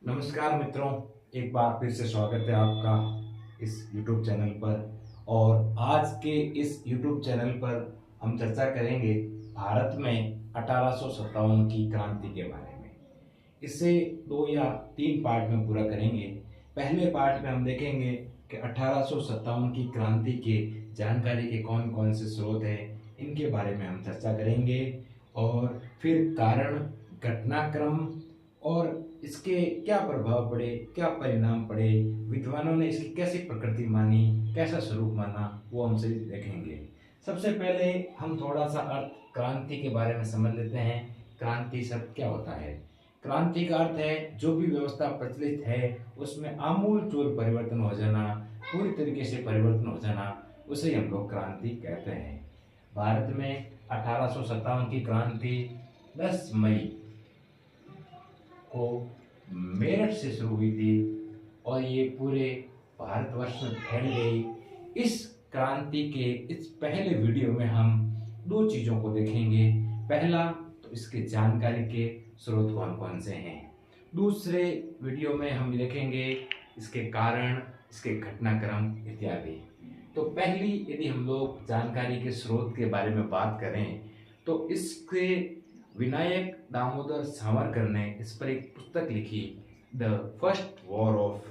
नमस्कार मित्रों, एक बार फिर से स्वागत है आपका इस YouTube चैनल पर। और आज के इस YouTube चैनल पर हम चर्चा करेंगे भारत में 1857 की क्रांति के बारे में। इसे 2 या 3 पार्ट में पूरा करेंगे। पहले पार्ट में हम देखेंगे कि 1857 की क्रांति के जानकारी के कौन कौन से स्रोत हैं, इनके बारे में हम चर्चा करेंगे। और फिर कारण, घटनाक्रम और इसके क्या प्रभाव पड़े, क्या परिणाम पड़े, विद्वानों ने इसकी कैसी प्रकृति मानी, कैसा स्वरूप माना, वो हमसे देखेंगे। सबसे पहले हम थोड़ा सा अर्थ क्रांति के बारे में समझ लेते हैं। क्रांति शब्द क्या होता है? क्रांति का अर्थ है जो भी व्यवस्था प्रचलित है उसमें आमूल चूल परिवर्तन हो जाना, पूरी तरीके से परिवर्तन हो जाना, उसे हम लोग क्रांति कहते हैं। भारत में 1857 की क्रांति 10 मई को मेरठ से शुरू हुई थी और ये पूरे भारतवर्ष में फैल गई। इस क्रांति के इस पहले वीडियो में हम 2 चीज़ों को देखेंगे। पहला तो इसके जानकारी के स्रोत कौन कौन से हैं। दूसरे वीडियो में हम देखेंगे इसके कारण, इसके घटनाक्रम इत्यादि। तो पहली यदि हम लोग जानकारी के स्रोत के बारे में बात करें तो इसके विनायक दामोदर सावरकर ने इस पर एक पुस्तक लिखी, the first war of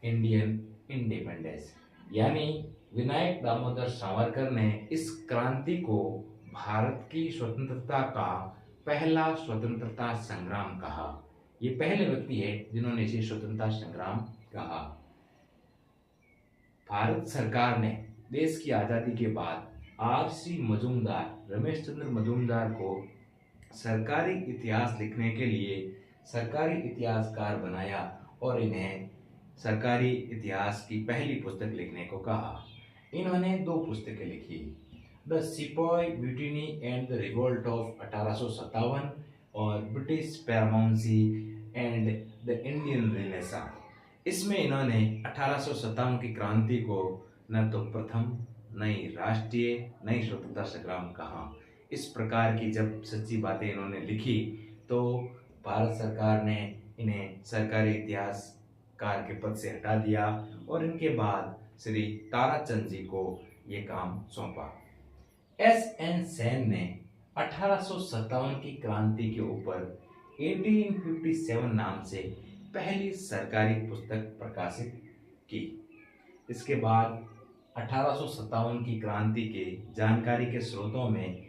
Indian independence. यानी विनायक दामोदर सावरकर ने इस क्रांति को भारत की स्वतंत्रता का पहला स्वतंत्रता संग्राम कहा। ये पहले व्यक्ति है जिन्होंने इसे स्वतंत्रता संग्राम कहा। भारत सरकार ने देश की आज़ादी के बाद आर.सी. मजूमदार, रमेश चंद्र मजूमदार को सरकारी इतिहास लिखने के लिए सरकारी इतिहासकार बनाया और इन्हें सरकारी इतिहास की पहली पुस्तक लिखने को कहा। इन्होंने 2 पुस्तकें लिखी, the sepoy mutiny and the revolt of 1857 और British paramountcy and the Indian renaissance. इसमें इन्होंने 1857 की क्रांति को न तो प्रथम, नई राष्ट्रीय, नई स्वतंत्रता संग्राम कहा। इस प्रकार की जब सच्ची बातें इन्होंने लिखी तो भारत सरकार ने इन्हें सरकारी इतिहासकार के पद से हटा दिया और इनके बाद श्री ताराचंद जी को ये काम सौंपा। एस.एन. सेन ने 1857 की क्रांति के ऊपर 1857 नाम से पहली सरकारी पुस्तक प्रकाशित की। इसके बाद 1857 की क्रांति के जानकारी के स्रोतों में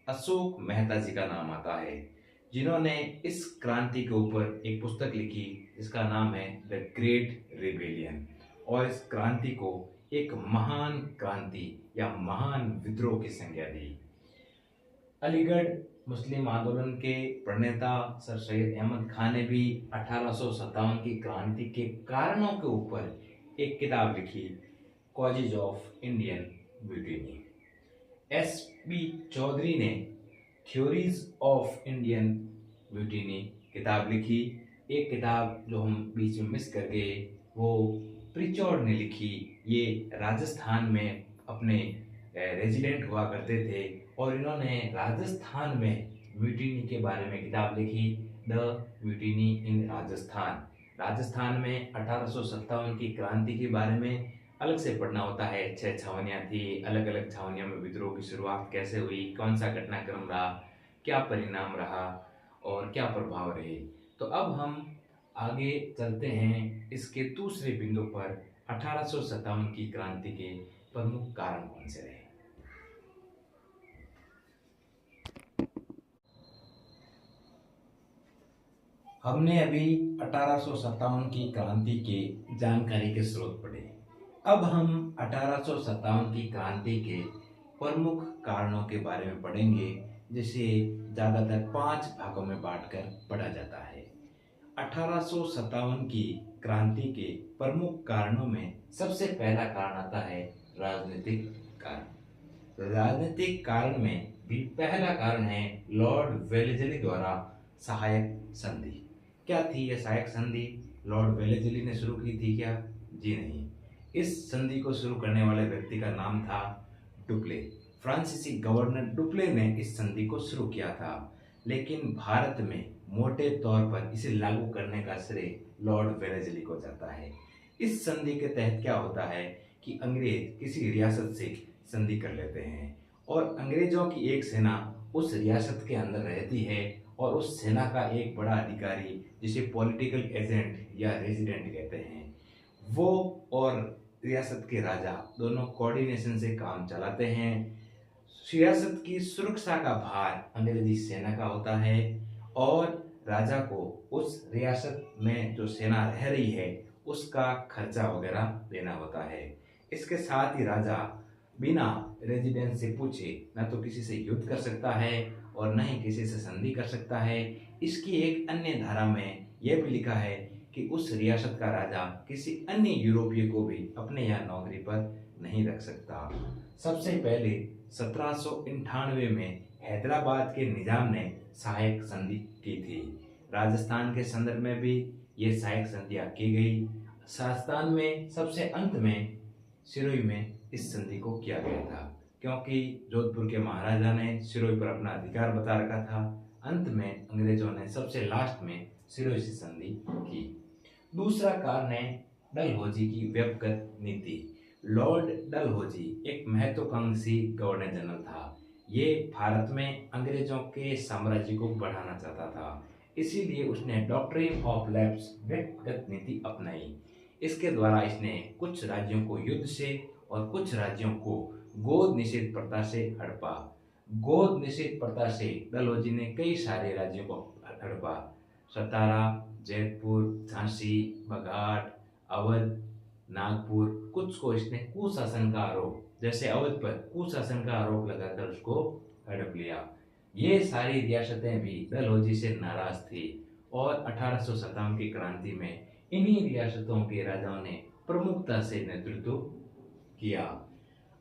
अशोक मेहता जी का नाम आता है, जिन्होंने इस क्रांति के ऊपर एक पुस्तक लिखी जिसका नाम है द ग्रेट रिबेलियन, और इस क्रांति को एक महान क्रांति या महान विद्रोह की संज्ञा दी। अलीगढ़ मुस्लिम आंदोलन के प्रणेता सर सैयद अहमद खान ने भी 1857 की क्रांति के कारणों के ऊपर एक किताब लिखी, causes of Indian mutiny. S P. Chaudhary ने थ्योरीज ऑफ इंडियन म्यूटिनी किताब लिखी। एक किताब जो हम बीच में मिस कर गए वो प्रिचॉर्ड ने लिखी। ये राजस्थान में अपने रेजिडेंट हुआ करते थे और इन्होंने राजस्थान में म्यूटिनी के बारे में किताब लिखी, द म्यूटिनी इन राजस्थान। राजस्थान में 1857 की क्रांति के बारे में अलग से पढ़ना होता है। 6 छावनियाँ थी, अलग अलग छावनियों में विद्रोह की शुरुआत कैसे हुई, कौन सा घटनाक्रम रहा, क्या परिणाम रहा और क्या प्रभाव रहे। तो अब हम आगे चलते हैं इसके दूसरे बिंदु पर, 1857 की क्रांति के प्रमुख कारण कौन से रहे। हमने अभी 1857 की क्रांति के जानकारी के स्रोत पढ़े। अब हम 1857 की क्रांति के प्रमुख कारणों के बारे में पढ़ेंगे, जिसे ज़्यादातर 5 भागों में बांटकर पढ़ा जाता है। 1857 की क्रांति के प्रमुख कारणों में सबसे पहला कारण आता है राजनीतिक कारण। राजनीतिक कारण में भी पहला कारण है लॉर्ड वेलेस्ली द्वारा सहायक संधि। क्या थी यह सहायक संधि? लॉर्ड वेलेस्ली ने शुरू की थी क्या? जी नहीं। इस संधि को शुरू करने वाले व्यक्ति का नाम था डुप्ले। फ्रांसीसी गवर्नर डुप्ले ने इस संधि को शुरू किया था, लेकिन भारत में मोटे तौर पर इसे लागू करने का श्रेय लॉर्ड वेलेस्ली को जाता है। इस संधि के तहत क्या होता है कि अंग्रेज किसी रियासत से संधि कर लेते हैं और अंग्रेजों की एक सेना उस रियासत के अंदर रहती है और उस सेना का एक बड़ा अधिकारी, जिसे पॉलिटिकल एजेंट या रेजिडेंट कहते हैं, वो और रियासत के राजा दोनों कोऑर्डिनेशन से काम चलाते हैं। सियासत की सुरक्षा का भार अंग्रेजी सेना का होता है और राजा को उस रियासत में जो सेना रह रही है उसका खर्चा वगैरह देना होता है। इसके साथ ही राजा बिना रेजिडेंस से पूछे न तो किसी से युद्ध कर सकता है और न ही किसी से संधि कर सकता है। इसकी एक अन्य धारा में यह भी लिखा है कि उस रियासत का राजा किसी अन्य यूरोपीय को भी अपने यहाँ नौकरी पर नहीं रख सकता। सबसे पहले 1798 में हैदराबाद के निजाम ने सहायक संधि की थी। राजस्थान के संदर्भ में भी ये सहायक संधियां की गई। राजस्थान में सबसे अंत में सिरोही में इस संधि को किया गया था, क्योंकि जोधपुर के महाराजा ने सिरोही पर अपना अधिकार बता रखा था। अंत में अंग्रेजों ने सबसे लास्ट में सिरोही से संधि की। दूसरा कारण है डलहौजी की व्यक्तिगत नीति। लॉर्ड डलहौजी एक महत्वाकांक्षी गवर्नर जनरल था। ये भारत में अंग्रेजों के साम्राज्य को बढ़ाना चाहता था, इसीलिए उसने डॉक्ट्रिन ऑफ लैप्स व्यक्तिगत नीति अपनाई। इसके द्वारा इसने कुछ राज्यों को युद्ध से और कुछ राज्यों को गोद निषेध प्रथा से हड़पा। गोद निषेध प्रथा से डलहौजी ने कई सारे राज्यों को हड़पा। सतारा, जयपुर, झांसी, बघाट, अवध, नागपुर, कुछ को इसने कुशासन का आरोप, जैसे अवध पर कुशासन का आरोप लगाकर उसको हड़प लिया। ये सारी रियासतें भी डलहौजी से नाराज थी और 1857 की क्रांति में इन्हीं रियासतों के राजाओं ने प्रमुखता से नेतृत्व किया।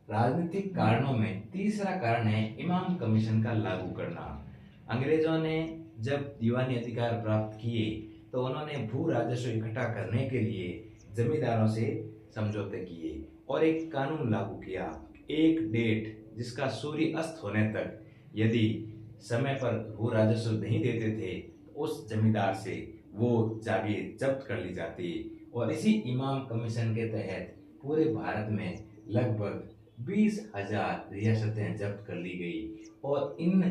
राजनीतिक कारणों में तीसरा कारण है इमाम कमीशन का लागू करना। अंग्रेजों ने जब दीवानी अधिकार प्राप्त किए तो उन्होंने भू राजस्व इकट्ठा करने के लिए जमींदारों से समझौते किए और एक कानून लागू किया। एक डेट जिसका सूर्य अस्त होने तक यदि समय पर भू राजस्व नहीं देते थे तो उस जमींदार से वो जागीर जब्त कर ली जाती और इसी इमाम कमीशन के तहत पूरे भारत में लगभग 20,000 रियासतें जब्त कर ली गई और इन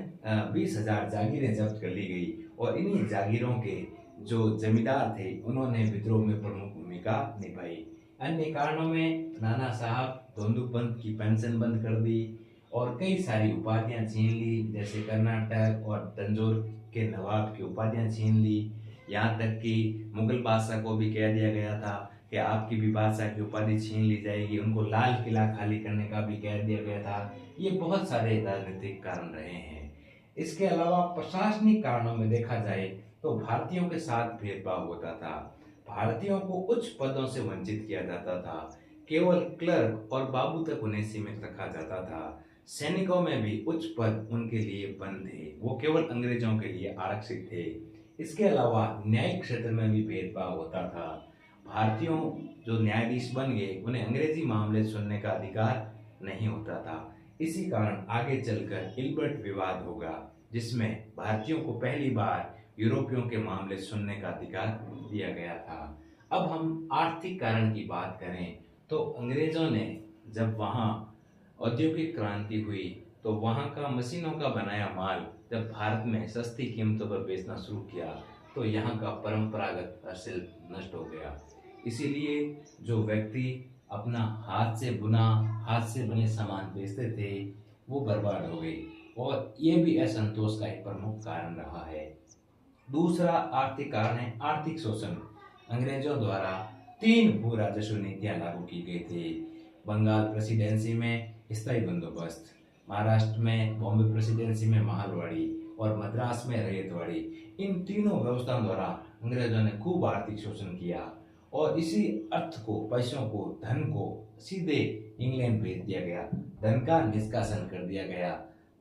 20,000 जागीरें जब्त कर ली गई और इन्हीं जागीरों के जो जमींदार थे उन्होंने विद्रोह में प्रमुख भूमिका निभाई। अन्य कारणों में नाना साहब धोंदूपंत की पेंशन बंद कर दी और कई सारी उपाधियां छीन ली, जैसे कर्नाटक और तंजौर के नवाब की उपाधियां छीन ली। यहाँ तक कि मुगल बादशाह को भी कह दिया गया था कि आपकी भी बादशाह की उपाधि छीन ली जाएगी। उनको लाल किला खाली करने का भी कह दिया गया था। ये बहुत सारे राजनीतिक कारण रहे हैं। इसके अलावा प्रशासनिक कारणों में देखा जाए तो भारतीयों के साथ भेदभाव होता था। भारतीयों को उच्च पदों से वंचित किया जाता था। केवल क्लर्क और बाबू तक उन्हें सीमित रखा जाता था। सैनिकों में भी उच्च पद उनके लिए बंद थे, वो केवल अंग्रेजों के लिए आरक्षित थे। इसके अलावा न्यायिक क्षेत्र में भी भेदभाव होता था। भारतीयों जो न्यायाधीश बन गए उन्हें अंग्रेजी मामले सुनने का अधिकार नहीं होता था। इसी कारण आगे चलकर इल्बर्ट विवाद होगा, जिसमें भारतीयों को पहली बार यूरोपियों के मामले सुनने का अधिकार दिया गया था। अब हम आर्थिक कारण की बात करें तो अंग्रेजों ने जब वहाँ औद्योगिक क्रांति हुई तो वहाँ का मशीनों का बनाया माल जब भारत में सस्ती कीमतों पर बेचना शुरू किया तो यहाँ का परंपरागत शिल्प नष्ट हो गया। इसीलिए जो व्यक्ति अपना हाथ से बुना, हाथ से बने सामान बेचते थे वो बर्बाद हो गए और ये भी असंतोष का एक प्रमुख कारण रहा है। दूसरा आर्थिक कारण है आर्थिक शोषण। अंग्रेजों द्वारा 3 भू राजस्व नीतियां लागू की गई थी। बंगाल प्रेसिडेंसी में स्थायी बंदोबस्त, महाराष्ट्र में बॉम्बे प्रेसिडेंसी में महलवाड़ी और मद्रास में रैयतवाड़ी। इन तीनों व्यवस्थाओं द्वारा अंग्रेजों ने खूब आर्थिक शोषण किया और इसी अर्थ को, पैसों को, धन को सीधे इंग्लैंड भेज दिया गया। धन का निष्कासन कर दिया गया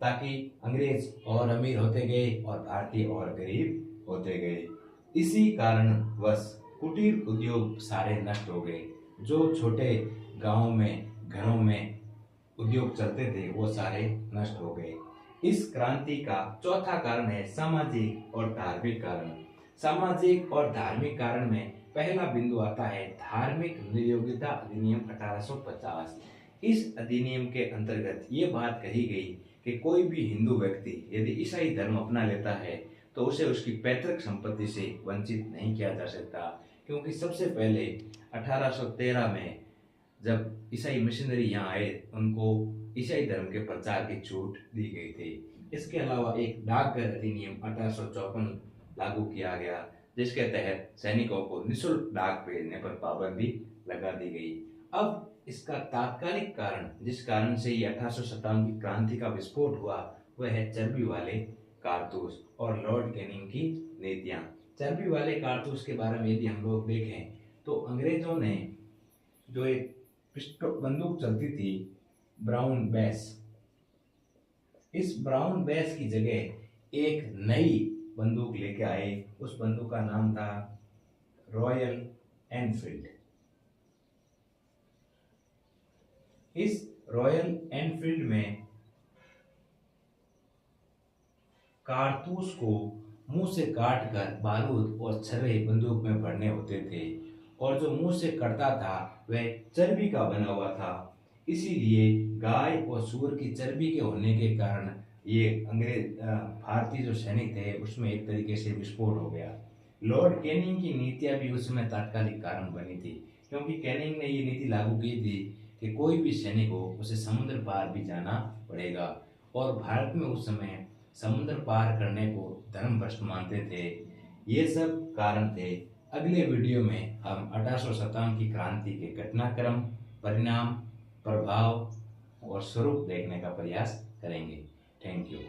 ताकि अंग्रेज और अमीर होते गए और भारतीय और गरीब होते गए। इसी कारणवश कुटीर उद्योग सारे नष्ट हो गए। जो छोटे गांवों में, घरों में उद्योग चलते थे वो सारे नष्ट हो गए। इस क्रांति का चौथा कारण है सामाजिक और धार्मिक कारण। सामाजिक और धार्मिक कारण में पहला बिंदु आता है धार्मिक नियोगिता अधिनियम 1850। इस अधिनियम के अंतर्गत ये बात कही गई कि कोई भी हिंदू व्यक्ति यदि ईसाई धर्म अपना लेता है तो उसे उसकी पैतृक संपत्ति से वंचित नहीं किया जा सकता, क्योंकि सबसे पहले 1813 में जब ईसाई मिशनरी यहाँ आए उनको ईसाई धर्म के प्रचार की छूट दी गई थी। इसके अलावा एक डाकघर अधिनियम 1854 लागू किया गया, जिसके तहत सैनिकों को निःशुल्क डाक भेजने पर पाबंदी लगा दी गई। अब इसका तात्कालिक कारण, जिस कारण से ये 1857 की क्रांति का विस्फोट हुआ, वह है चर्बी वाले कारतूस और लॉर्ड कैनिंग की नीतियां। चर्बी वाले कारतूस के बारे में यदि हम लोग देखें तो अंग्रेजों ने जो एक बंदूक चलती थी ब्राउन बेस, इस ब्राउन बेस की जगह एक नई बंदूक लेके आए। उस बंदूक का नाम था रॉयल एनफील्ड। इस रॉयल एनफील्ड में कारतूस को मुंह से काटकर बारूद और छर्रे बंदूक में भरने होते थे, और जो मुंह से कटता था वह चर्बी का बना हुआ था। इसीलिए गाय और सूअर की चर्बी के होने के कारण ये अंग्रेज भारतीय जो सैनिक थे उसमें एक तरीके से विस्फोट हो गया। लॉर्ड कैनिंग की नीतियां भी उस समय तात्कालिक कारण बनी थी, क्योंकि कैनिंग ने ये नीति लागू की थी कि कोई भी सैनिक हो उसे समुद्र पार भी जाना पड़ेगा, और भारत में उस समय समुद्र पार करने को धर्म भ्रष्ट मानते थे। ये सब कारण थे। अगले वीडियो में हम 1857 की क्रांति के घटनाक्रम, परिणाम, प्रभाव और स्वरूप देखने का प्रयास करेंगे। Thank you.